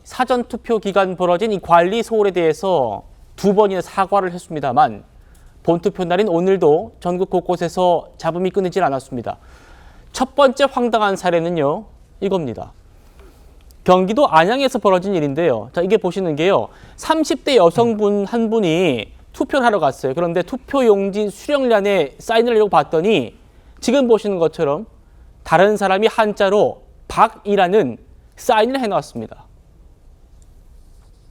사전투표 기간 벌어진 이 관리 소홀에 대해서 2번이나 사과를 했습니다만 본투표 날인 오늘도 전국 곳곳에서 잡음이 끊이질 않았습니다. 첫 번째 황당한 사례는요, 이겁니다. 경기도 안양에서 벌어진 일인데요. 자, 이게 보시는 게요. 30대 여성분 한 분이 투표를 하러 갔어요. 그런데 투표용지 수령란에 사인을 하려고 봤더니 지금 보시는 것처럼 다른 사람이 한자로 박이라는 사인을 해놨습니다.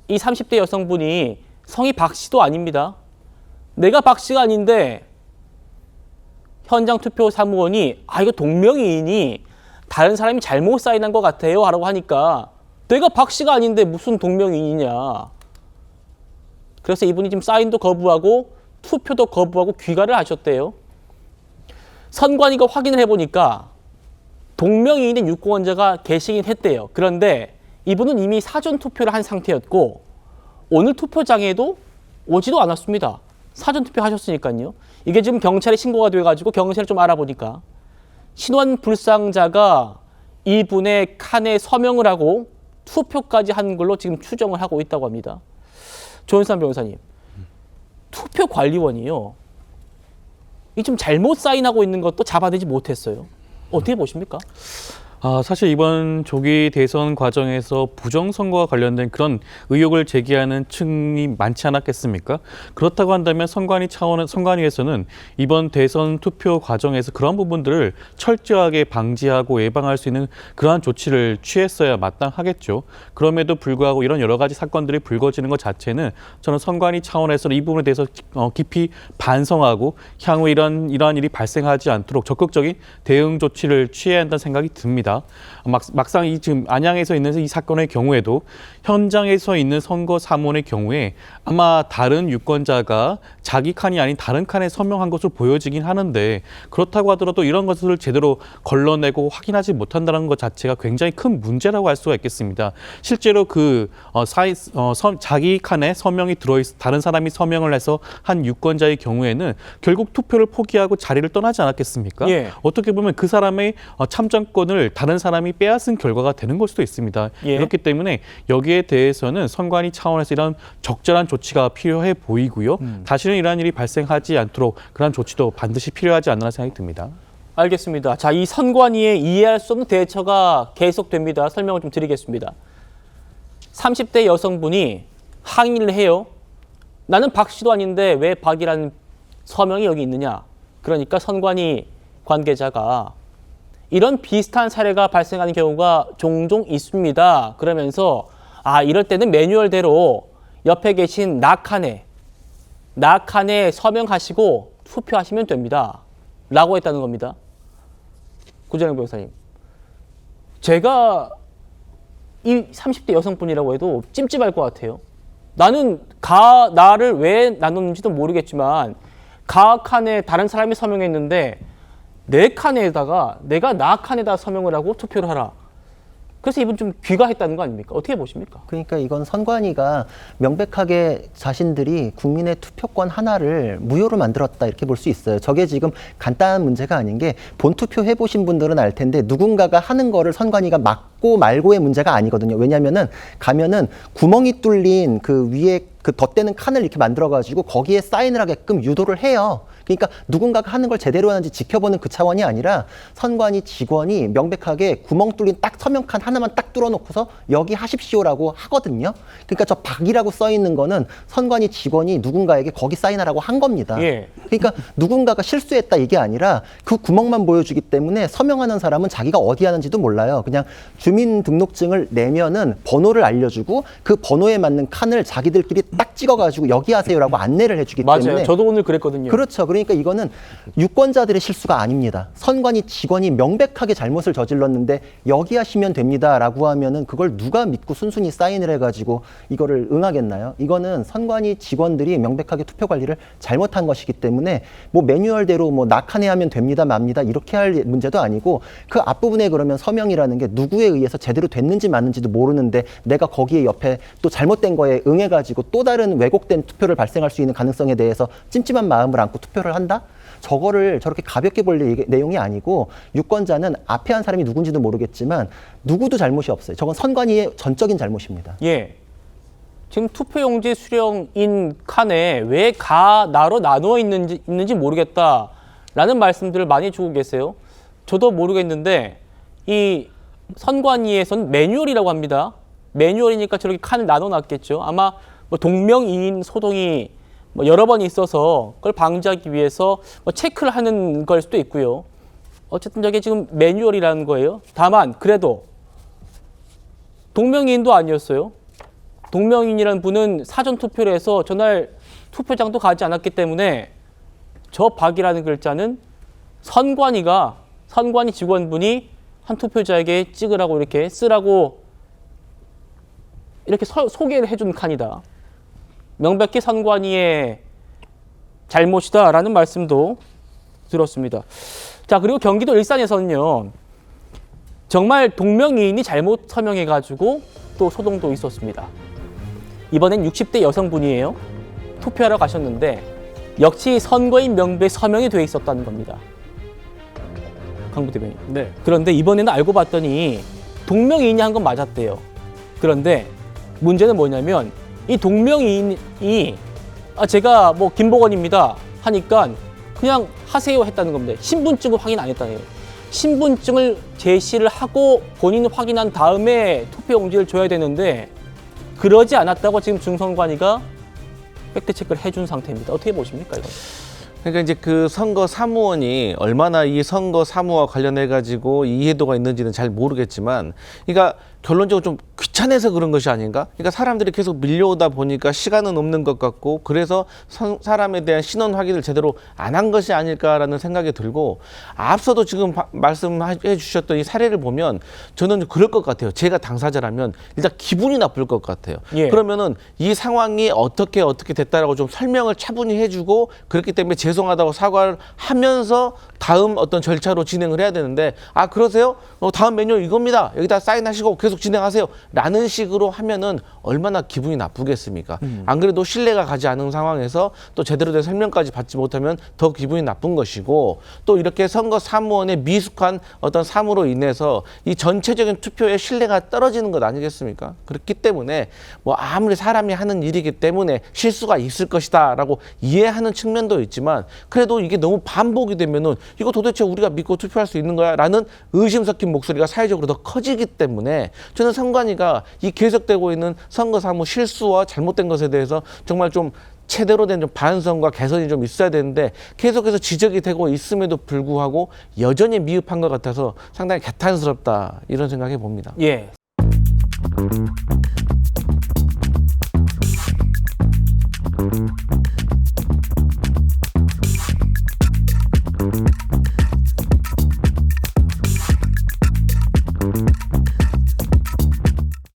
이 30대 여성분이 성이 박 씨도 아닙니다. 내가 박 씨가 아닌데 현장 투표 사무원이 이거 동명이인이 다른 사람이 잘못 사인한 것 같아요 라고 하니까 내가 박 씨가 아닌데 무슨 동명이인이냐. 그래서 이분이 지금 사인도 거부하고 투표도 거부하고 귀가를 하셨대요. 선관위가 확인을 해보니까 동명이인인 유권자가 계시긴 했대요. 그런데 이분은 이미 사전투표를 한 상태였고 오늘 투표장에도 오지도 않았습니다. 사전투표 하셨으니까요. 이게 지금 경찰에 신고가 돼가지고 경찰이 좀 알아보니까 신원 불상자가 이분의 칸에 서명을 하고 투표까지 한 걸로 지금 추정을 하고 있다고 합니다. 조은산 변호사님, 투표관리원이요. 이 좀 잘못 사인하고 있는 것도 잡아내지 못했어요. 어떻게 보십니까? 사실 이번 조기 대선 과정에서 부정선거와 관련된 그런 의혹을 제기하는 층이 많지 않았겠습니까? 그렇다고 한다면 선관위에서는 이번 대선 투표 과정에서 그런 부분들을 철저하게 방지하고 예방할 수 있는 그러한 조치를 취했어야 마땅하겠죠. 그럼에도 불구하고 이런 여러 가지 사건들이 불거지는 것 자체는 저는 선관위 차원에서는 이 부분에 대해서 깊이 반성하고 향후 이러한 일이 발생하지 않도록 적극적인 대응 조치를 취해야 한다는 생각이 듭니다. 막상 지금 안양에서 있는 이 사건의 경우에도 현장에서 있는 선거 사무원의 경우에 아마 다른 유권자가 자기 칸이 아닌 다른 칸에 서명한 것으로 보여지긴 하는데 그렇다고 하더라도 이런 것을 제대로 걸러내고 확인하지 못한다는 것 자체가 굉장히 큰 문제라고 할 수가 있겠습니다. 실제로 자기 칸에 서명이 다른 사람이 서명을 해서 한 유권자의 경우에는 결국 투표를 포기하고 자리를 떠나지 않았겠습니까? 예. 어떻게 보면 그 사람의 참정권을 다른 사람이 빼앗은 결과가 되는 걸 수도 있습니다. 예. 그렇기 때문에 여기에 대해서는 선관위 차원에서 이런 적절한 조치가 필요해 보이고요. 다시는 이러한 일이 발생하지 않도록 그런 조치도 반드시 필요하지 않나 생각이 듭니다. 알겠습니다. 자, 이 선관위의 이해할 수 없는 대처가 계속됩니다. 설명을 좀 드리겠습니다. 30대 여성분이 항의를 해요. 나는 박 씨도 아닌데 왜 박이라는 서명이 여기 있느냐. 그러니까 선관위 관계자가 이런 비슷한 사례가 발생하는 경우가 종종 있습니다. 그러면서 이럴 때는 매뉴얼대로 옆에 계신 낙칸에 서명하시고 투표하시면 됩니다. 라고 했다는 겁니다. 구정영 변호사님. 제가 이 30대 여성분이라고 해도 찜찜할 것 같아요. 나는 나를 왜 나눴는지도 모르겠지만 칸에 다른 사람이 서명했는데 내 칸에다가 내가 나 칸에다 서명을 하고 투표를 하라. 그래서 이분 좀 귀가했다는 거 아닙니까? 어떻게 보십니까? 그러니까 이건 선관위가 명백하게 자신들이 국민의 투표권 하나를 무효로 만들었다 이렇게 볼 수 있어요. 저게 지금 간단한 문제가 아닌 게 본투표 해보신 분들은 알 텐데 누군가가 하는 거를 선관위가 막고 말고의 문제가 아니거든요. 왜냐면은 가면은 구멍이 뚫린 그 위에 그 덧대는 칸을 이렇게 만들어가지고 거기에 사인을 하게끔 유도를 해요. 그러니까 누군가가 하는 걸 제대로 하는지 지켜보는 그 차원이 아니라 선관위 직원이 명백하게 구멍 뚫린 딱 서명칸 하나만 딱 뚫어놓고서 여기 하십시오라고 하거든요. 그러니까 저 박이라고 써 있는 거는 선관위 직원이 누군가에게 거기 사인하라고 한 겁니다. 예. 그러니까 누군가가 실수했다 이게 아니라 그 구멍만 보여주기 때문에 서명하는 사람은 자기가 어디 하는지도 몰라요. 그냥 주민등록증을 내면은 번호를 알려주고 그 번호에 맞는 칸을 자기들끼리 딱 찍어가지고 여기 하세요라고 안내를 해주기 때문에. 맞아요. 저도 오늘 그랬거든요. 그렇죠. 그러니까 이거는 유권자들의 실수가 아닙니다. 선관위 직원이 명백하게 잘못을 저질렀는데 여기 하시면 됩니다라고 하면은 그걸 누가 믿고 순순히 사인을 해가지고 이거를 응하겠나요? 이거는 선관위 직원들이 명백하게 투표 관리를 잘못한 것이기 때문에 뭐 매뉴얼대로 뭐 낙하네 하면 됩니다, 맙니다 이렇게 할 문제도 아니고 그 앞부분에 그러면 서명이라는 게 누구에 의해서 제대로 됐는지 맞는지도 모르는데 내가 거기에 옆에 또 잘못된 거에 응해가지고 또 다른 왜곡된 투표를 발생할 수 있는 가능성에 대해서 찜찜한 마음을 안고 투표를 투표를 한다? 저거를 저렇게 가볍게 볼 내용이 아니고 유권자는 앞에 한 사람이 누군지도 모르겠지만 누구도 잘못이 없어요. 저건 선관위의 전적인 잘못입니다. 예. 지금 투표용지 수령인 칸에 왜 가, 나로 나누어 있는지 모르겠다라는 말씀들을 많이 주고 계세요. 저도 모르겠는데 이 선관위에서는 매뉴얼이라고 합니다. 매뉴얼이니까 저렇게 칸을 나눠놨겠죠. 아마 뭐 동명이인 소동이 뭐 여러 번 있어서 그걸 방지하기 위해서 뭐 체크를 하는 걸 수도 있고요. 어쨌든 저게 지금 매뉴얼이라는 거예요. 다만 그래도 동명이인도 아니었어요. 동명이인이라는 분은 사전 투표를 해서 전날 투표장도 가지 않았기 때문에 저 박이라는 글자는 선관위 직원분이 한 투표자에게 찍으라고 이렇게 쓰라고 이렇게 소개를 해준 칸이다. 명백히 선관위의 잘못이다라는 말씀도 들었습니다. 자, 그리고 경기도 일산에서는요. 정말 동명이인이 잘못 서명해가지고 또 소동도 있었습니다. 이번엔 60대 여성분이에요. 투표하러 가셨는데 역시 선거인 명부에 서명이 돼 있었다는 겁니다. 강부 대변인. 네. 그런데 이번에는 알고 봤더니 동명이인이 한 건 맞았대요. 그런데 문제는 뭐냐면 이 동명이인이 제가 뭐 김보건입니다 하니까 그냥 하세요 했다는 겁니다. 신분증을 확인 안 했다네요. 신분증을 제시를 하고 본인을 확인한 다음에 투표용지를 줘야 되는데 그러지 않았다고 지금 중선관위가 팩트체크를 해준 상태입니다. 어떻게 보십니까, 이거? 그러니까 이제 그 선거 사무원이 얼마나 이 선거 사무와 관련해 가지고 이해도가 있는지는 잘 모르겠지만, 그러니까 결론적으로 좀 귀찮아서 그런 것이 아닌가? 그러니까 사람들이 계속 밀려오다 보니까 시간은 없는 것 같고, 그래서 사람에 대한 신원 확인을 제대로 안 한 것이 아닐까라는 생각이 들고, 앞서도 지금 말씀해 주셨던 이 사례를 보면 저는 그럴 것 같아요. 제가 당사자라면 일단 기분이 나쁠 것 같아요. 예. 그러면은 이 상황이 어떻게 됐다라고 좀 설명을 차분히 해주고, 그렇기 때문에 죄송하다고 사과를 하면서 다음 어떤 절차로 진행을 해야 되는데, 아 그러세요? 다음 메뉴 이겁니다. 여기다 사인하시고 계속 진행하세요. 라는 식으로 하면은 얼마나 기분이 나쁘겠습니까? 안 그래도 신뢰가 가지 않은 상황에서 또 제대로 된 설명까지 받지 못하면 더 기분이 나쁜 것이고, 또 이렇게 선거 사무원의 미숙한 어떤 사무로 인해서 이 전체적인 투표의 신뢰가 떨어지는 것 아니겠습니까? 그렇기 때문에 뭐 아무리 사람이 하는 일이기 때문에 실수가 있을 것이다라고 이해하는 측면도 있지만, 그래도 이게 너무 반복이 되면은 이거 도대체 우리가 믿고 투표할 수 있는 거야? 라는 의심 섞인 목소리가 사회적으로 더 커지기 때문에 저는 선관위가 이 계속되고 있는 선거 사무 실수와 잘못된 것에 대해서 정말 좀 제대로 된 좀 반성과 개선이 좀 있어야 되는데, 계속해서 지적이 되고 있음에도 불구하고 여전히 미흡한 것 같아서 상당히 개탄스럽다, 이런 생각해 봅니다. 예.